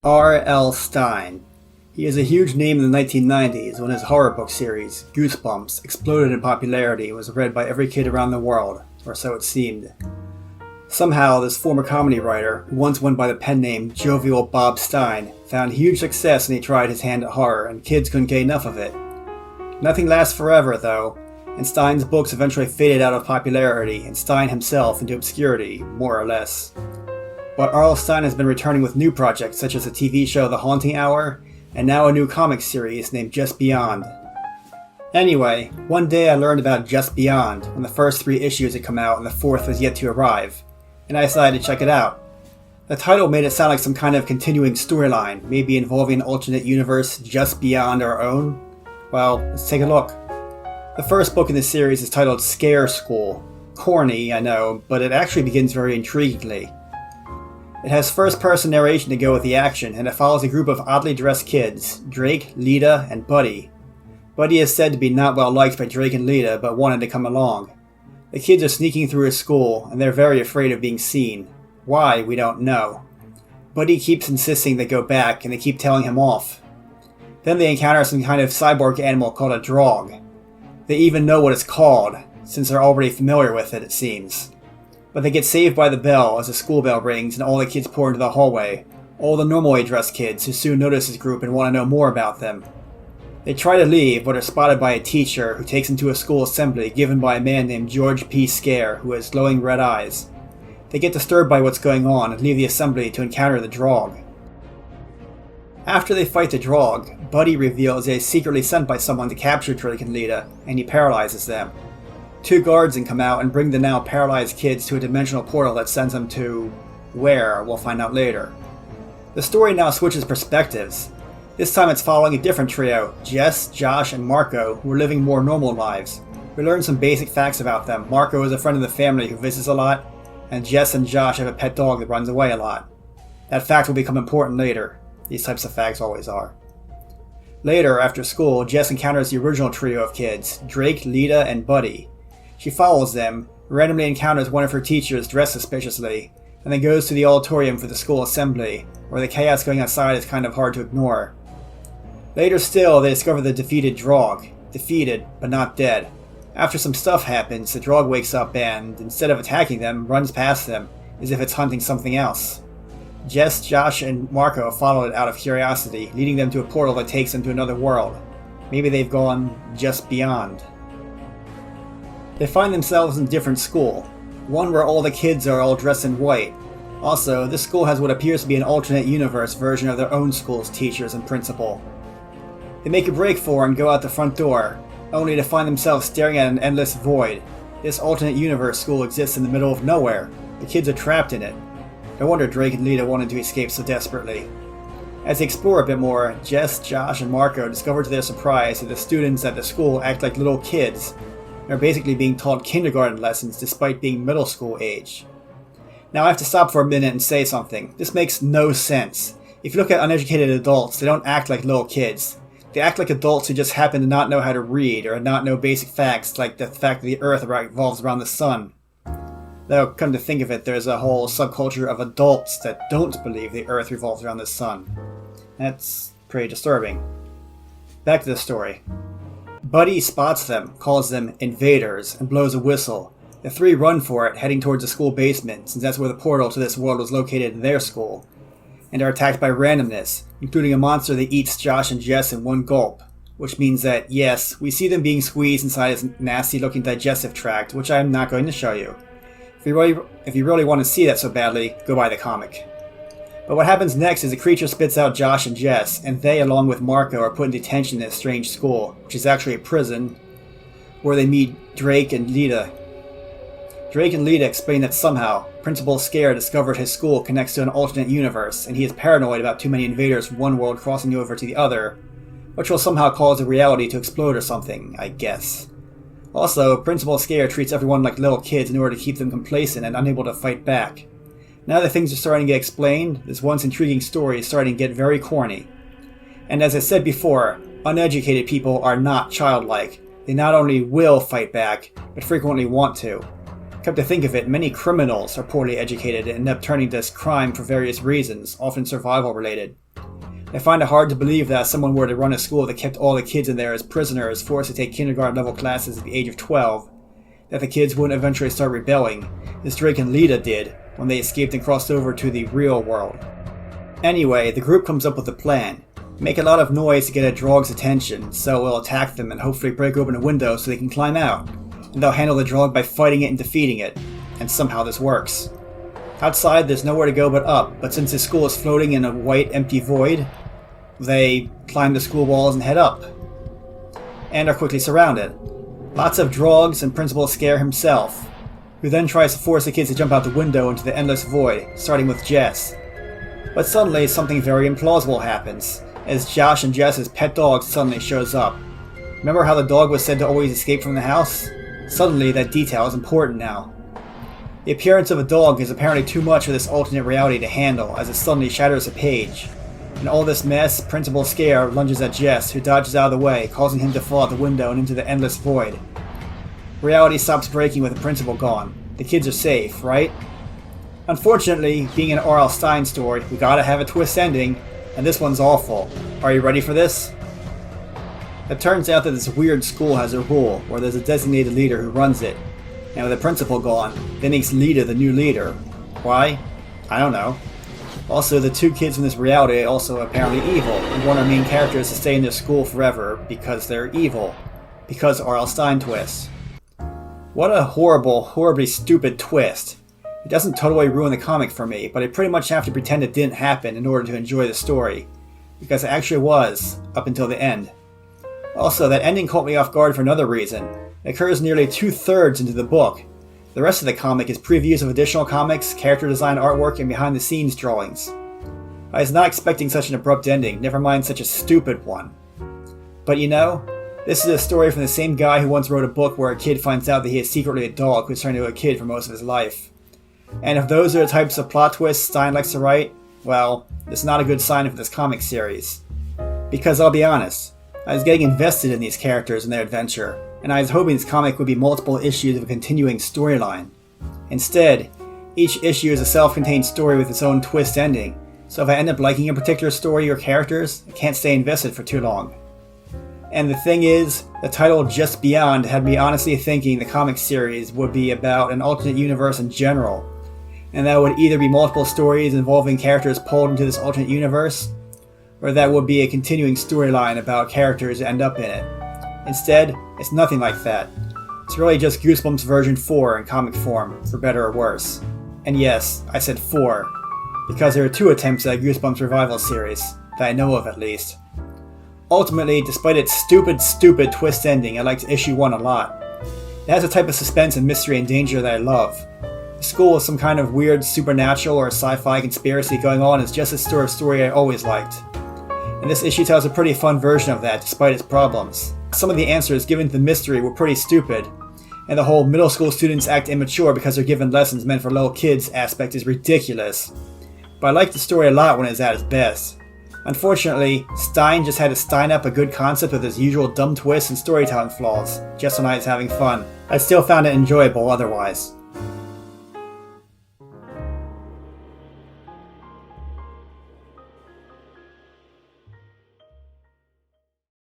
R.L. Stine. He is a huge name in the 1990s when his horror book series, Goosebumps, exploded in popularity and was read by every kid around the world, or so it seemed. Somehow, this former comedy writer, who once went by the pen name Jovial Bob Stine, found huge success when he tried his hand at horror, and kids couldn't get enough of it. Nothing lasts forever, though, and Stine's books eventually faded out of popularity, and Stine himself into obscurity, more or less. But R.L. Stine has been returning with new projects such as the TV show The Haunting Hour, and now a new comic series named Just Beyond. Anyway, one day I learned about Just Beyond when the first 3 issues had come out and the 4th was yet to arrive, and I decided to check it out. The title made it sound like some kind of continuing storyline, maybe involving an alternate universe just beyond our own. Well, let's take a look. The first book in the series is titled Scare School. Corny, I know, but it actually begins very intriguingly. It has first-person narration to go with the action, and it follows a group of oddly dressed kids, Drake, Lita, and Buddy. Buddy is said to be not well liked by Drake and Lita, but wanted to come along. The kids are sneaking through his school, and they're very afraid of being seen. Why, we don't know. Buddy keeps insisting they go back, and they keep telling him off. Then they encounter some kind of cyborg animal called a drog. They even know what it's called, since they're already familiar with it, it seems. But they get saved by the bell as the school bell rings and all the kids pour into the hallway, all the normally dressed kids who soon notice this group and want to know more about them. They try to leave, but are spotted by a teacher who takes them to a school assembly given by a man named George P. Scare, who has glowing red eyes. They get disturbed by what's going on and leave the assembly to encounter the drog. After they fight the drog, Buddy reveals they are secretly sent by someone to capture Drake and Lita, and he paralyzes them. 2 guards then come out and bring the now paralyzed kids to a dimensional portal that sends them to... where, we'll find out later. The story now switches perspectives. This time it's following a different trio, Jess, Josh, and Marco, who are living more normal lives. We learn some basic facts about them. Marco is a friend of the family who visits a lot, and Jess and Josh have a pet dog that runs away a lot. That fact will become important later. These types of facts always are. Later, after school, Jess encounters the original trio of kids, Drake, Lita, and Buddy. She follows them, randomly encounters one of her teachers dressed suspiciously, and then goes to the auditorium for the school assembly, where the chaos going outside is kind of hard to ignore. Later still, they discover the defeated drog. Defeated, but not dead. After some stuff happens, the drog wakes up and, instead of attacking them, runs past them, as if it's hunting something else. Jess, Josh, and Marco follow it out of curiosity, leading them to a portal that takes them to another world. Maybe they've gone just beyond. They find themselves in a different school, one where all the kids are all dressed in white. Also, this school has what appears to be an alternate universe version of their own school's teachers and principal. They make a break for and go out the front door, only to find themselves staring at an endless void. This alternate universe school exists in the middle of nowhere. The kids are trapped in it. No wonder Drake and Lita wanted to escape so desperately. As they explore a bit more, Jess, Josh, and Marco discover to their surprise that the students at the school act like little kids. They're basically being taught kindergarten lessons despite being middle school age. Now I have to stop for a minute and say something. This makes no sense. If you look at uneducated adults, they don't act like little kids. They act like adults who just happen to not know how to read or not know basic facts like the fact that the Earth revolves around the sun. Though, come to think of it, there's a whole subculture of adults that don't believe the Earth revolves around the sun. That's pretty disturbing. Back to the story. Buddy spots them, calls them invaders, and blows a whistle. The 3 run for it, heading towards the school basement, since that's where the portal to this world was located in their school, and are attacked by randomness, including a monster that eats Josh and Jess in one gulp, which means that, yes, we see them being squeezed inside his nasty-looking digestive tract, which I'm not going to show you. If you really want to see that so badly, go buy the comic. But what happens next is the creature spits out Josh and Jess, and they, along with Marco, are put in detention in a strange school, which is actually a prison, where they meet Drake and Lita. Drake and Lita explain that somehow, Principal Scare discovered his school connects to an alternate universe, and he is paranoid about too many invaders from one world crossing over to the other, which will somehow cause the reality to explode or something, I guess. Also, Principal Scare treats everyone like little kids in order to keep them complacent and unable to fight back. Now that things are starting to get explained, this once intriguing story is starting to get very corny. And as I said before, uneducated people are not childlike. They not only will fight back, but frequently want to. Come to think of it, many criminals are poorly educated and end up turning to this crime for various reasons, often survival related. I find it hard to believe that if someone were to run a school that kept all the kids in there as prisoners forced to take kindergarten level classes at the age of 12, that the kids wouldn't eventually start rebelling, as Drake and Lita did when they escaped and crossed over to the real world. Anyway, the group comes up with a plan. Make a lot of noise to get a drog's attention, so it will attack them and hopefully break open a window so they can climb out. And they'll handle the drog by fighting it and defeating it. And somehow this works. Outside, there's nowhere to go but up, but since the school is floating in a white, empty void, they climb the school walls and head up. And are quickly surrounded. Lots of drogs and Principal Scare himself, who then tries to force the kids to jump out the window into the endless void, starting with Jess. But suddenly, something very implausible happens, as Josh and Jess's pet dog suddenly shows up. Remember how the dog was said to always escape from the house? Suddenly, that detail is important now. The appearance of a dog is apparently too much for this alternate reality to handle, as it suddenly shatters a page. In all this mess, Principal Scare lunges at Jess, who dodges out of the way, causing him to fall out the window and into the endless void. Reality stops breaking with the principal gone. The kids are safe, right? Unfortunately, being an R.L. Stine story, we gotta have a twist ending, and this one's awful. Are you ready for this? It turns out that this weird school has a rule, where there's a designated leader who runs it. And with the principal gone, that makes Lita the new leader. Why? I don't know. Also, the two kids from this reality are also apparently evil, and want our main characters to stay in their school forever because they're evil. Because R.L. Stine twist. What a horribly stupid twist. It doesn't totally ruin the comic for me, but I pretty much have to pretend it didn't happen in order to enjoy the story. Because it actually was, up until the end. Also, that ending caught me off guard for another reason. It occurs nearly 2/3 into the book. The rest of the comic is previews of additional comics, character design artwork, and behind-the-scenes drawings. I was not expecting such an abrupt ending, never mind such a stupid one. But you know, this is a story from the same guy who once wrote a book where a kid finds out that he is secretly a dog who's turned into a kid for most of his life. And if those are the types of plot twists Stine likes to write, well, it's not a good sign for this comic series. Because I'll be honest, I was getting invested in these characters and their adventure, and I was hoping this comic would be multiple issues of a continuing storyline. Instead, each issue is a self-contained story with its own twist ending, so if I end up liking a particular story or characters, I can't stay invested for too long. And the thing is, the title Just Beyond had me honestly thinking the comic series would be about an alternate universe in general, and that would either be multiple stories involving characters pulled into this alternate universe, or that would be a continuing storyline about characters that end up in it. Instead, it's nothing like that. It's really just Goosebumps version 4 in comic form, for better or worse. And yes, I said 4, because there are 2 attempts at a Goosebumps revival series, that I know of at least. Ultimately, despite its stupid twist ending, I liked issue 1 a lot. It has a type of suspense and mystery and danger that I love. The school with some kind of weird supernatural or sci-fi conspiracy going on is just the sort of story I always liked. And this issue tells a pretty fun version of that, despite its problems. Some of the answers given to the mystery were pretty stupid, and the whole middle school students act immature because they're given lessons meant for little kids aspect is ridiculous. But I liked the story a lot when it was at its best. Unfortunately, Stine just had to Stine up a good concept with his usual dumb twists and storytelling flaws, just when I was having fun. I still found it enjoyable otherwise.